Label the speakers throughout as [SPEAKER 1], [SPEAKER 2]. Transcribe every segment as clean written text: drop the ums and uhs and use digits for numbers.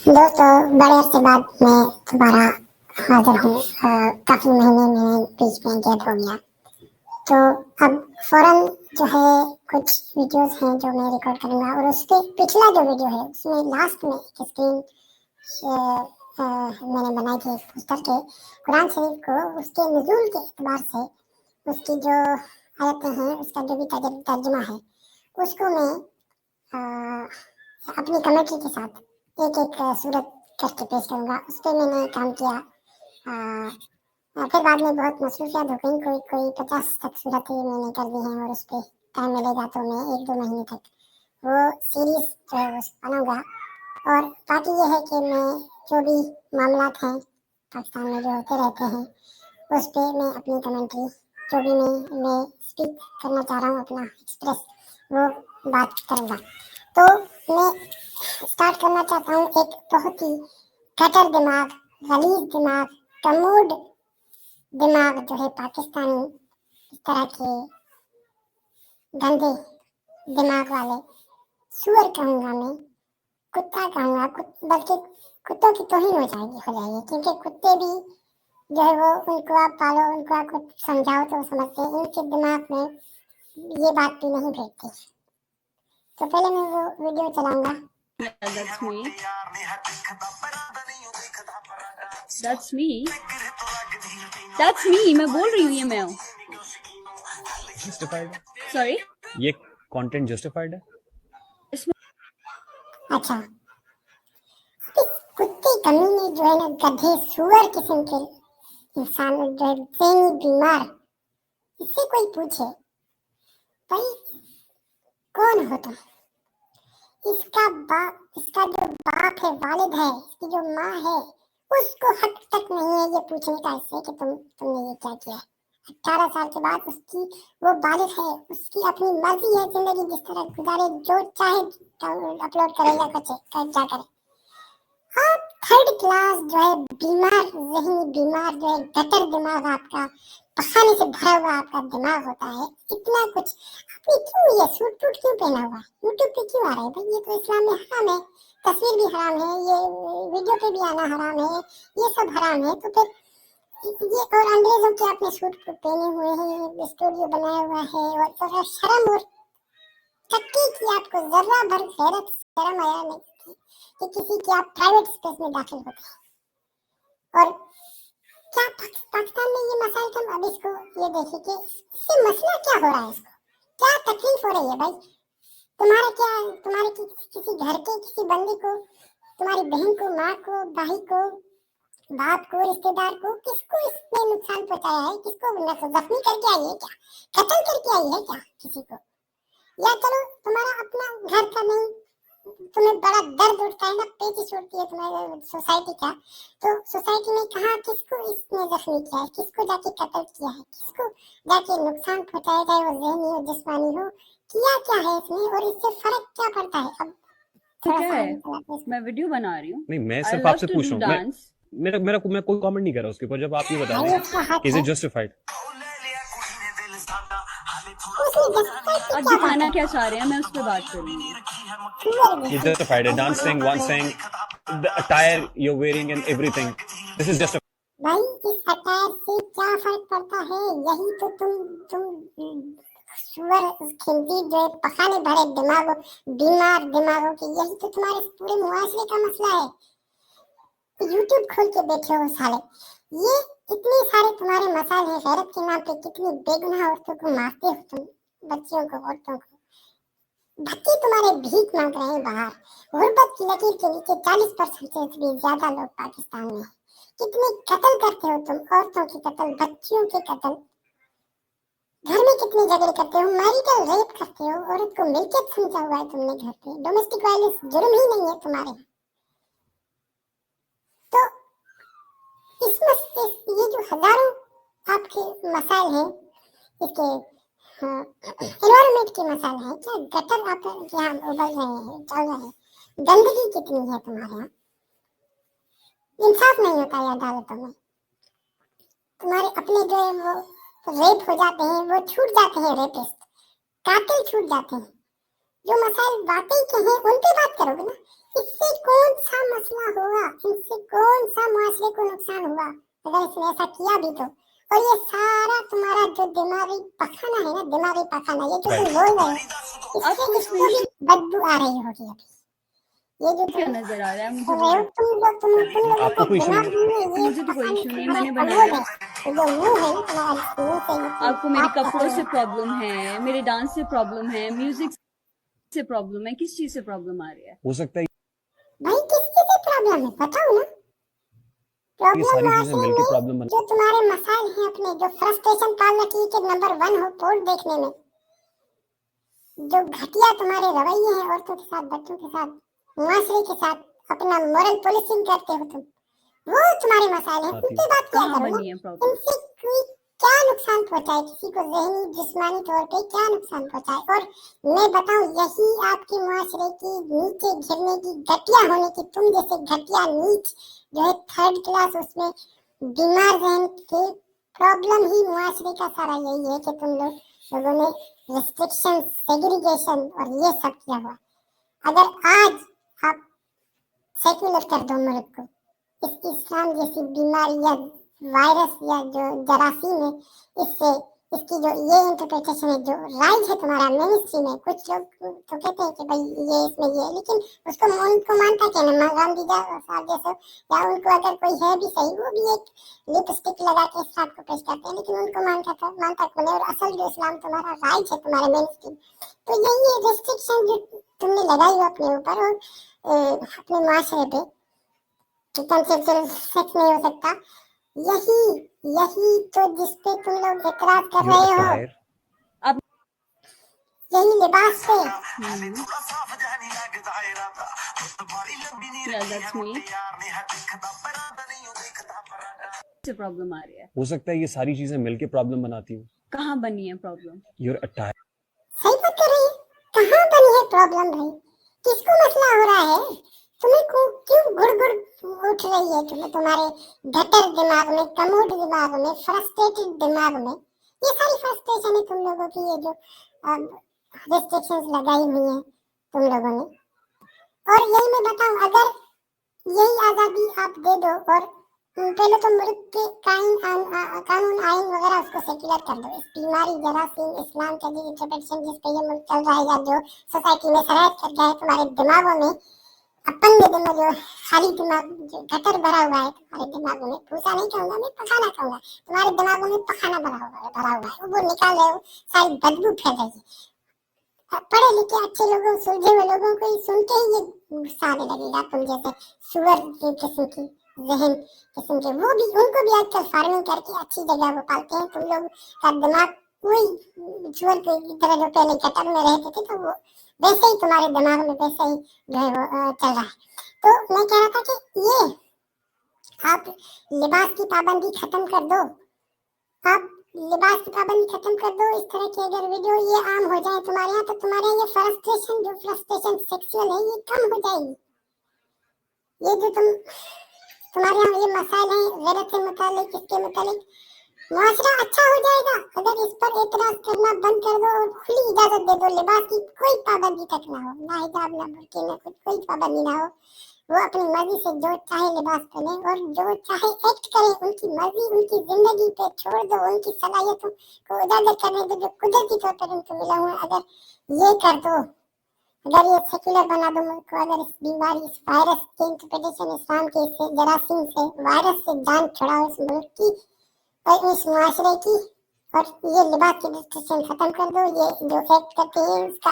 [SPEAKER 1] दोस्तों, बड़े अरसे बाद मैं दोबारा हाजिर हूँ। काफी महीने में बीच में गैप हो गया, तो अब फौरन जो है कुछ वीडियोस हैं जो मैं रिकॉर्ड करूँगा, और उसके पिछला जो वीडियो है उसमें लास्ट में एक स्क्रीन मैंने बनाई थी पुस्तक के कुरान शरीफ को, उसके नुज़ूल के एतबार से उसकी जो आयतें हैं, उसका जो भी तर्जुमा है, उसको मैं अपनी कमेंट्री के साथ एक एक सूरत करके पेश करूँगा। उस पर मैंने काम किया। फिर बाद में बहुत मसरूफियात हो गई, कोई 50 तक सूरतें मैंने कर दी हैं, और उस पर टाइम मिलेगा तो मैं 1-2 महीने तक वो सीरीज जो है वो बनाऊँगा। और बाकी ये है कि मैं जो भी मामलात हैं पाकिस्तान में जो होते रहते हैं, उस पर मैं अपनी कमेंट्री जो भी मैं स्पीक करना चाह रहा हूँ, अपना एक्सप्रेस वो बात करूँगा। तो मैं स्टार्ट करना चाहता हूँ एक बहुत ही कटर दिमाग, गलीज दिमाग, कमोड दिमाग जो है पाकिस्तानी, इस तरह के गंदे दिमाग वाले सुअर कहूँगा मैं, कुत्ता कहूँगा, बल्कि कुत्तों की तौहीन हो जाएगी, क्योंकि कुत्ते भी जो है वो उनको आप पालो, उनको आप कुछ समझाओ तो समझते हैं, इनके दिमाग में ये बात भी नहीं बैठती। तो पहले मैं वो वीडियो चलाऊंगा।
[SPEAKER 2] That's me. मैं बोल रही हूँ, ये मैं हूँ।
[SPEAKER 3] जस्टिफाइड है
[SPEAKER 2] Sorry?
[SPEAKER 3] ये कंटेंट जस्टिफाइड है।
[SPEAKER 1] अच्छा, कुत्ते कमीने जो है ना, गधे सुअर किस्म के इंसान जो है ज़हनी बीमार, इससे कोई पूछे भाई कौन हो तुम, इसका जो बाप है, वालिद है, इसकी जो माँ है, उसको हक तक नहीं है ये पूछने का इससे कि तुमने ये क्या किया। 18 साल के बाद उसकी वो बालिग है, उसकी अपनी मर्जी है जिंदगी जिस तरह गुजारे, जो चाहे अपलोड करेगा क्या करे। आप थर्ड क्लास जो है बीमार, ज़हनी बीमार जो है गटर दिमाग, आपका पखाने से भरा हुआ आपका दिमाग होता है, इतना कुछ आपने क्यों ये सूट क्यों पहना हुआ है, यूट्यूब पे क्यों आ रहा है भाई, ये तो इस्लाम में हराम है, तस्वीर भी हराम है, ये वीडियो पे भी आना हराम है, ये सब हराम है। तो फिर ये और अंग्रेजों के आपने सूट पहने हुए हैं, स्टूडियो बनाया हुआ है, और शर्म और टक्की की आपको जर्रा भर गैरत शर्म आया नहीं कि किसी के आप प्राइवेट स्पेस में दाखिल होते हैं। और क्या पाकिस्तान में ये मसाइल, तुम अब इसको ये देखिए कि इससे मसला क्या हो रहा है, इसको क्या तकलीफ हो रही है भाई, तुम्हारे किसी घर के किसी बंदे को, तुम्हारी बहन को, माँ को, भाई को, बाप को, रिश्तेदार को, किसको इसने नुकसान पहुंचाया है, किसको जख्मी करके आई है, क्या कत्ल करके आई है क्या किसी को, या चलो तुम्हारा अपना घर का नहीं, तुम्हें बड़ा दर्द उठता है ना, पेचिश उठती है तुम्हारे सोसाइटी का, तो सोसाइटी में कहाँ किसको इसने जख्मी किया है, किसको जाके कत्ल किया है, किसको जाके नुकसान पहुंचाया, चाहे वो ज़हनी हो जिस्मानी हो, किया क्या है इसने, और इससे फर्क क्या पड़ता है। अब
[SPEAKER 2] क्या है, मैं वीडियो बना रही हूँ।
[SPEAKER 3] नहीं, मैं सिर्फ आपसे पूछ रहा हूँ, मैं कोई कमेंट नहीं कर रहा उसके ऊपर, जब आप ये बता रहे हैं इज इट जस्टिफाइड।
[SPEAKER 1] उसने
[SPEAKER 2] आप दिखाना क्या चाह रहे हैं, मैं उस पर बात करूंगी।
[SPEAKER 3] ये जस्टिफाइड है, dancing, one sing, the attire you are wearing and everything, this is just
[SPEAKER 1] भाई इस अटायर से क्या फर्क पड़ता है, यही तो तुम सुअर खिंडी जो है पखाने भरे दिमागों, बीमार दिमागों की, यही तो तुम्हारे पूरे मुआशरे का मसला है। यूट्यूब खोल के बैठे हो साले, ये इतने सारे तुम्हारे मसाइल हैं, गैरत के नाम पे कितनी बेगुनाह औरतों को मारते हो तुम, बच्चियों को, औरतों को, बच्चे तुम्हारे भीख मांग रहे हैं बाहर, गुर्बत की लकीर के नीचे 40% से भी ज्यादा लोग पाकिस्तान में, कितने कत्ल करते हो तुम, औरतों के कत्ल, बच्चियों के कत्ल, घर में कितने झगड़े करते हो, मैरिटल रेप करते हो, औरत को मिल्कियत समझा हुआ है तुमने घर पे, डोमेस्टिक वायलेंस जुर्म ही नहीं है तुम्हारे। तो ये जो हजारों आपके मसाइल हैं, इसके एनवायरनमेंट के मसाइल हैं, क्या गटर आप यहाँ उबल रहे हैं, चल रहे हैं, गंदगी कितनी है तुम्हारे यहाँ, इंसाफ नहीं होता है अदालतों में, तुम्हारे अपने जो है वो रेप हो जाते हैं, वो छूट जाते हैं, रेपिस्ट कातिल छूट जाते हैं। जो मसाइल वाकई के हैं उन पे बात करोगे ना, इससे कौन सा मसला हो इसने ऐसा किया भी तो। और ये सारा तुम्हारा जो दिमागी पखाना है ना, दिमागी पखाना, ये जो तुम बोल रहे हो,
[SPEAKER 2] आपको
[SPEAKER 1] इससे इसको भी बदबू आ रही होगी अभी। ये जो
[SPEAKER 2] क्या
[SPEAKER 1] तुम
[SPEAKER 2] नजर आ रहा है मुझे
[SPEAKER 1] कर
[SPEAKER 2] वो
[SPEAKER 1] रहे हो, तुम लोगों
[SPEAKER 3] आपको
[SPEAKER 1] का
[SPEAKER 3] कोई इशू
[SPEAKER 1] दिमाग
[SPEAKER 3] नहीं है?
[SPEAKER 1] में ये
[SPEAKER 2] मुझे तो
[SPEAKER 1] पता
[SPEAKER 2] कोई
[SPEAKER 1] नहीं
[SPEAKER 2] इशू नहीं,
[SPEAKER 1] तुम्हारा
[SPEAKER 2] मैंने
[SPEAKER 1] कमोड
[SPEAKER 2] बनाया।
[SPEAKER 1] है, ये जो मुंह है ना तुम्हारा, मुंह से ये तुम
[SPEAKER 2] आपको मेरे
[SPEAKER 1] बात कर
[SPEAKER 2] कपड़ों
[SPEAKER 1] रहे
[SPEAKER 2] से
[SPEAKER 1] हो।
[SPEAKER 2] प्रॉब्लम है, मेरे डांस से प्रॉब्लम है, म्यूजिक से प्रॉब्लम है, किस चीज से प्रॉब्लम आ रही है?
[SPEAKER 3] हो सकता है
[SPEAKER 1] भाई किसकी से प्रॉब्लम है बताओ ना।
[SPEAKER 3] ये
[SPEAKER 1] प्रॉब्लम
[SPEAKER 3] सारी चीजें
[SPEAKER 1] माशरे
[SPEAKER 3] मिलके
[SPEAKER 1] में
[SPEAKER 3] प्रॉब्लम बना।
[SPEAKER 1] जो तुम्हारे मसाइल हैं अपने, जो फ्रस्ट्रेशन पाल रखी है कि नंबर 1 हो पोर्ट देखने में, जो घटिया तुम्हारे रवैये हैं औरतों के साथ, बच्चों के साथ, मुआशरे के साथ, अपना मॉरल पुलिसिंग करते हो तुम, वो तुम्हारे मसाइल हैं,
[SPEAKER 3] आती
[SPEAKER 1] उन पे
[SPEAKER 3] है।
[SPEAKER 1] बात किया
[SPEAKER 2] कहाँ
[SPEAKER 1] करो ना।
[SPEAKER 2] बनी है प्रॉब्लम?
[SPEAKER 1] इनसे कोई क्या नुकसान पहुंचाए किसी को, ज़हनी जिस्मानी तौर पे क्या नुकसान पहुंचाए। और मैं बताऊं, यही आपके मुआशरे की नीचे गिरने की, घटिया होने की, तुम जैसे घटिया नीच जो है थर्ड क्लास, उसमें बीमार जहन के प्रॉब्लम ही मुआशरे का सारा यही है कि तुम लोगों ने रिस्ट्रिक्शन, सेग्रीगेशन और ये सब किया हुआ। अगर आज आप सेक्युलर कर दो मुल्क को, इस इस्लाम जैसी बीमारी या वायरस या जो जरासीम है, इससे इसकी जो ये इंटरप्रिटेशन है जो राइज है तुम्हारा मिनिस्ट्री में, कुछ लोग तो कहते हैं कि भाई ये इसमें ये, लेकिन उसको उनको मानता क्या ना, गांधी साहब जैसे, या उनको अगर कोई है भी सही, वो भी एक लिपस्टिक लगा के इस्लाम को पेश करते हैं, लेकिन उनको मानता कौन है। और असल जो इस्लाम तुम्हारा राइज है, तुम्हारे मिनिस्ट्री, तो यही रिस्ट्रिक्शन जो तुमने लगाई हो अपने ऊपर और अपने माशरे पे, कंसेप्चुअल सेक्स नहीं हो सकता, यही यही तो जिसपे तुम लोग एतराज कर
[SPEAKER 3] योर
[SPEAKER 1] रहे हो,
[SPEAKER 3] अटायर,
[SPEAKER 2] आप
[SPEAKER 1] यही लिबास पे।
[SPEAKER 2] या दैट्स मी से प्रॉब्लम आ रही है।
[SPEAKER 3] हो सकता है ये सारी चीजें मिलके प्रॉब्लम बनाती हूँ।
[SPEAKER 2] कहाँ बनी है प्रॉब्लम?
[SPEAKER 3] योर अटायर,
[SPEAKER 1] सही बात कर रही है, कहाँ बनी है प्रॉब्लम भाई, किसको मसला हो रहा है, तुम्हें क्यों गुड़गुड़ उठ रही है, तुम्हारे गटर दिमाग में, कमोड दिमाग में, फ्रस्ट्रेटेड दिमाग में, ये सारी फ्रस्ट्रेशन है तुम लोगों की, ये जो रिस्ट्रिक्शंस लगाई हुई हैं तुम लोगों ने। और यही मैं बताऊं, अगर यही आजादी आप दे दो, और पहले तो मुल्क के कानून आइन वगैरह उसको सेक्युलर कर दो, इस बीमारी जरासीम इस्लाम का जो इंटरप्रिटेशन जिस पे ये मुल्क चल रहा है, या जो सोसाइटी में सरायत कर गया है तुम्हारे दिमागों में, अपन के दिमाग जो खाली दिमाग, जो गटर भरा हुआ है तुम्हारे दिमागों में, पूछा नहीं कहूंगा मैं, पखाना कहूंगा, तुम्हारे दिमागों में पखाना भरा हुआ है, वो निकाल रहे हो, सारी बदबू फैल रही है। पढ़े लिखे अच्छे लोगों, सुलझे हुए लोगों को ही सुन के ही ये गुस्सा आने लगेगा, तुम जैसे सुअर की किस्म की जहन किस्म के, वो भी, उनको भी आजकल फार्मिंग करके अच्छी जगह वो पालते हैं। तुम लोग का दिमाग वही सुअर की तरह जो पहले गटर में रहते थे, तो वो वैसे ही तुम्हारे दिमाग में वैसे ही जो है वो चल रहा है। तो मैं कह रहा था कि ये आप लिबास की पाबंदी खत्म कर दो, आप लिबास की पाबंदी खत्म कर दो, इस तरह की अगर वीडियो ये आम हो जाए तुम्हारे यहाँ, तो तुम्हारे ये फ्रस्ट्रेशन, जो फ्रस्ट्रेशन सेक्सुअल है, ये कम हो जाएगी। ये जो तुम्हारे यहाँ ये मसाइल हैं गैरत से मुतालिक, इसके मुतालिक, मुआशरा अच्छा हो जाएगा अगर इस पर एतराज करना बंद कर दो और खुली इजाजत दे दो, लिबास की कोई पाबंदी तक ना हो, ना हिजाब, ना बुर्के, ना कुछ, कोई पाबंदी ना हो, वो अपनी मर्जी से जो चाहे लिबास पहने और जो चाहे एक्ट करे, उनकी मर्जी, उनकी जिंदगी पे छोड़ दो, उनकी सलाहियतों को उजागर करने दो जो कुदरती तौर पर उनको मिला हुआ। अगर ये कर दो, अगर ये सेक्युलर बना दो मुल्क को, अगर इस बीमारी, इस वायरस के इंटरप्रिटेशन, इस्लाम के इस जरासीम से, वायरस से जान छुड़ाओ इस मुल्क की और इस मुआशरे की, और ये लिबास की रिस्ट्रिक्शन खत्म कर दो। ये जो एक्ट करते हैं उसका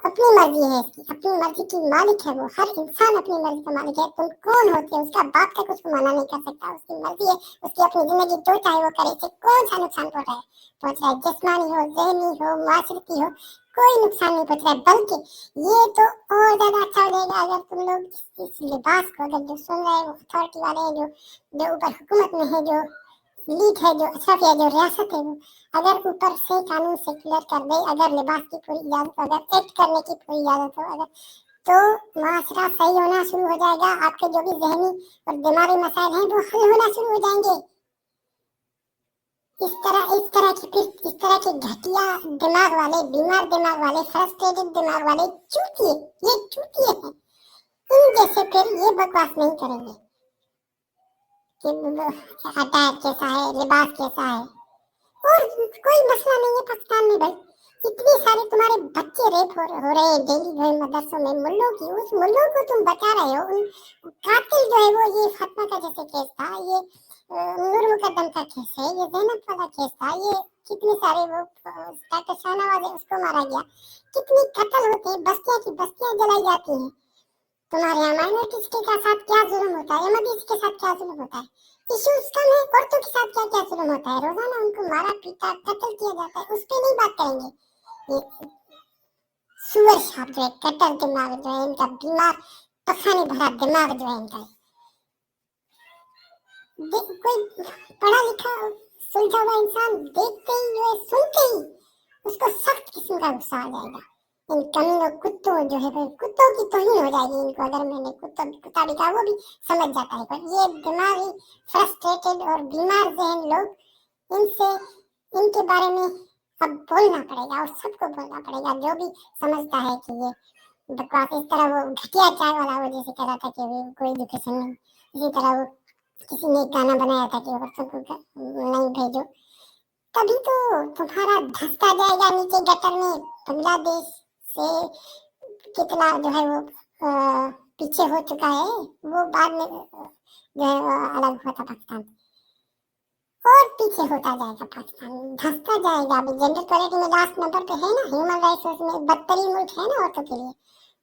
[SPEAKER 1] अपनी मर्जी है, इसकी अपनी मर्जी की मालिक है वो, हर इंसान अपनी मर्जी का मालिक है। तुम कौन होते हो, उसका बाप तक उसको मना नहीं कर सकता, उसकी मर्जी है, उसकी अपनी जिंदगी जो चाहे वो करे, इसे कौन सा नुकसान पहुंच रहा है, जिस्मानी हो, जहनी हो, माशरती हो, कोई नुकसान नहीं पहुंच रहा है। बल्कि ये तो और ज्यादा अच्छा हो जाएगा अगर तुम लोग इस लिबास को, अगर जो सुन रहे हैं, अथॉरिटी वाले हैं, जो ऊपर हुकूमत में है, जो लीड है, जो अशरफ है, जो रियासत है, वो अगर ऊपर से कानून सेक्युलर कर दे, अगर लिबास की पूरी इजाजत, अगर एक्ट करने की पूरी इजाजत हो, अगर, तो माशरा सही होना शुरू हो जाएगा। आपके जो भी जहनी और दिमागी मसाइल हैं वो हल होना शुरू हो जाएंगे। इस तरह के घटिया दिमाग वाले, बीमार दिमाग वाले, फ्रस्ट्रेटेड दिमाग वाले चूतिए, ये चूतिए हैं, इन जैसे फिर ये बकवास नहीं करेंगे। कि अटैक कैसा है, लिबास कैसा है, और कोई मसला नहीं है पाकिस्तान में भाई। इतने सारे तुम्हारे बच्चे रेप हो रहे हैं डेली जो है मदरसों में, मुल्लों की, उस मुल्लों को तुम बचा रहे हो। उन कातिल जो है वो, ये फातिमा का जैसे केस था, ये नूर मुकद्दम का केस है, ये ज़ैनब वाला केस था, ये कितने सारे वो डॉक्टर शाहनवाज है उसको मारा गया, कितनी कत्ल होते हैं, बस्तियां की बस्तियां जलाई जाती हैं। तुम्हारे यहाँ माइनॉरिटीज के साथ क्या जुल्म होता है, अहमदीज के साथ क्या जुल्म होता है, इश्यूज कम है, औरतों के साथ क्या क्या जुल्म होता है, रोजाना उनको मारा पीटा कत्ल किया जाता है, उस पर नहीं बात करेंगे। ये सुअर छाप जो है, कट्टर दिमाग जो है इनका, बीमार पखाने भरा दिमाग जो है इनका, कोई पढ़ा लिखा सुलझा हुआ इंसान देखते ही जो है, सुनते ही उसको सख्त किस्म का गुस्सा आ जाएगा। इन कमीनों कुत्तों जो है भाई, कुत्तों की तौहीन हो जाएगी इनको, अगर मैंने कुत्ता भी कहा वो भी समझ जाता है। पर ये दिमागी फ्रस्ट्रेटेड और बीमार जहन लोग, इनसे, इनके बारे में अब बोलना पड़ेगा, और सबको बोलना पड़ेगा जो भी समझता है कि ये बकवास। इस तरह वो घटिया चाय वाला वो जैसे कह रहा था कि कोई एजुकेशन नहीं, इसी तरह वो किसी ने गाना बनाया था कि औरतों को नहीं भेजो, तभी तो तुम्हारा धंसता जाएगा नीचे गटर में। बांग्लादेश से कितना जो है वो पीछे हो चुका है, वो बाद में जो है अलग हुआ था पाकिस्तान, और पीछे होता जाएगा पाकिस्तान, धंसता जाएगा। अभी जेंडर इक्वालिटी में लास्ट नंबर पे है ना, ह्यूमन राइट्स में बदतरीन मुल्क है ना औरतों के लिए,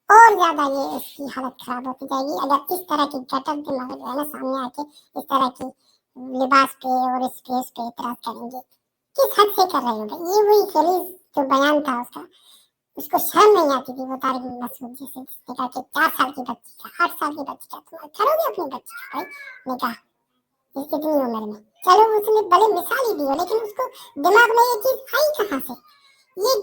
[SPEAKER 1] और ज्यादा ये इसकी हालत खराब होती जाएगी अगर इस तरह की गटर दिमाग जो है ना सामने आके इस तरह की लिबास पे और इस ड्रेस पे इतराज करेंगे। किस हद से कर रहे हो भाई? ये वही खलीज जो बयान था उसका, उसको शर्म नहीं आती थी, वो तारिक मसूद जैसे, जिसने कहा कि 4 साल की बच्ची का, 8 साल की बच्ची का तुम करोगे अपनी बच्ची का भाई निकाह इतनी उम्र में? चलो उसने भले मिसाल ही दी हो, लेकिन उसको दिमाग में ये चीज आई कहाँ से? ये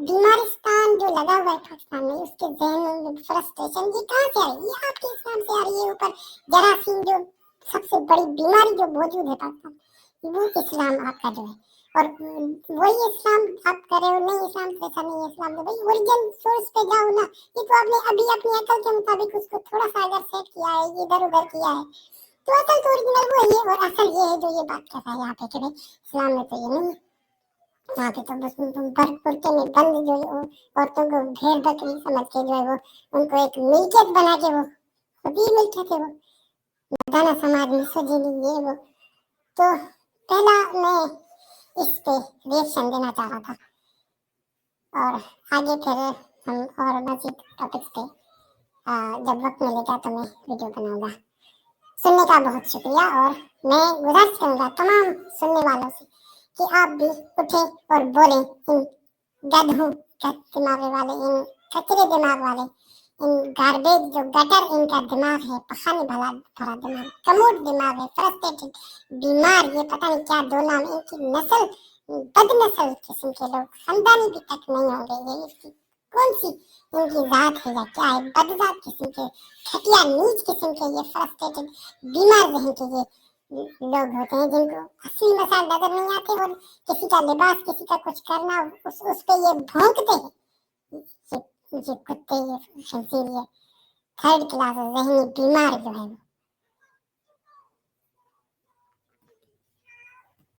[SPEAKER 1] बीमारिस्तान जो लगा हुआ है पाकिस्तान में, उसके जहन में फ्रस्ट्रेशन ये कहाँ से आई? ये आपके इस्लाम से आ रही है। ऊपर जरासीम जो सबसे बड़ी बीमारी जो मौजूद है पाकिस्तान, वो इस्लाम आपका जो है, और वही इस्लाम आप कर रहे हो। नहीं इस्लाम तो ऐसा नहीं है, इस्लाम तो भाई ओरिजिनल सोर्स पे जाओ ना। ये तो आपने अभी अपनी अकल के मुताबिक उसको थोड़ा सा अगर सेट किया है, इधर उधर किया है, तो असल तो ओरिजिनल वो है। और असल ये है जो ये बात कर रहा है यहाँ पे कि भाई इस्लाम में तो ये नहीं है, यहाँ पे तो बस कुर्ते में बंद जो है औरतों को भेड़ बकरी समझ के जो है वो उनको एक मिल्कियत बना के वो खुद ही मिल्कियत है वो, मर्दाना समाज में सजीली ये वो। तो पहला मैं इस पे रिएक्शन देना चाह रहा था, और आगे फिर हम और मजीद टॉपिक्स पे जब वक्त मिलेगा तो मैं वीडियो बनाऊंगा। सुनने का बहुत शुक्रिया, और मैं गुजारिश करूंगा तमाम सुनने वालों से कि आप भी उठे और बोलें इन गधों दिमाग वाले, इन कचरे दिमाग वाले, इन गार्बेज जो गटर इनका दिमाग है, पखाने भरा भरा दिमाग, कमोड दिमाग है, फ्रस्ट्रेटेड बीमार, ये पता नहीं क्या दो नाम, इनकी नस्ल बदनस्ल किस्म के लोग, खानदानी भी तक नहीं होंगे। ये इसकी कौन सी इनकी जात है या क्या है, बदजात किस्म के, घटिया नीच किस्म के, ये फ्रस्ट्रेटेड बीमार जहन के ये लोग होते हैं जिनको असली मसाल नजर नहीं आते, और किसी का लिबास, किसी का कुछ करना, उस पे ये भौंकते हैं। ये कुत्ते, ये खंजीर, ये थर्ड क्लास जहनी बीमार जो है